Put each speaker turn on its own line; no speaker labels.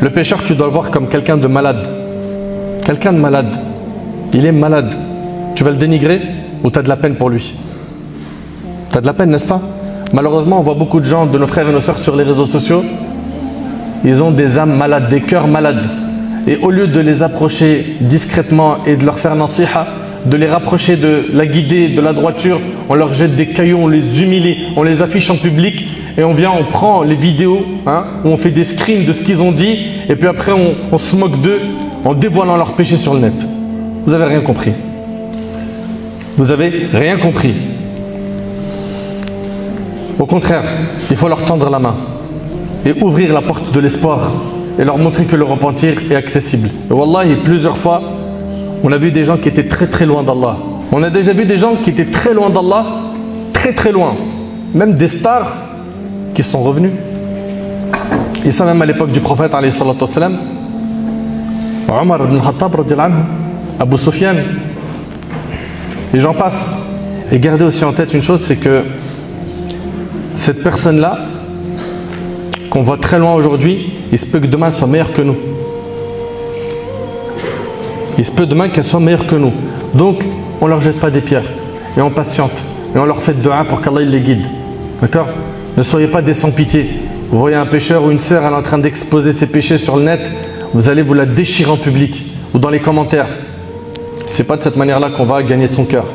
Le pécheur, tu dois le voir comme quelqu'un de malade. Quelqu'un de malade. Il est malade. Tu vas le dénigrer ou tu as de la peine pour lui? Tu as de la peine, n'est-ce pas? Malheureusement, on voit beaucoup de gens, de nos frères et nos sœurs sur les réseaux sociaux. Ils ont des âmes malades, des cœurs malades. Et au lieu de les approcher discrètement et de leur faire nasiha, de les rapprocher de la guidée, de la droiture, on leur jette des cailloux, on les humilie, on les affiche en public et on vient, on prend les vidéos, où on fait des screens de ce qu'ils ont dit et puis après on se moque d'eux en dévoilant leurs péchés sur le net. Vous avez rien compris. Vous avez rien compris. Au contraire, il faut leur tendre la main et ouvrir la porte de l'espoir et leur montrer que le repentir est accessible. Et wallahi, plusieurs fois, on a vu des gens qui étaient très très loin d'Allah. On a déjà vu des gens qui étaient très loin d'Allah, très très loin. Même des stars qui sont revenus. Et ça même à l'époque du prophète, alayhi salatu wassalam, Omar ibn Khattab, Abu Sufyan, et j'en passe. Et gardez aussi en tête une chose, c'est que cette personne-là, qu'on voit très loin aujourd'hui, il se peut que demain elle soit meilleure que nous. Il se peut demain qu'elle soit meilleure que nous. Donc, on ne leur jette pas des pierres. Et on patiente. Et on leur fait dua pour qu'Allah les guide. D'accord? Ne soyez pas des sans-pitié. Vous voyez un pécheur ou une sœur, elle est en train d'exposer ses péchés sur le net, vous allez vous la déchirer en public ou dans les commentaires. C'est pas de cette manière-là qu'on va gagner son cœur.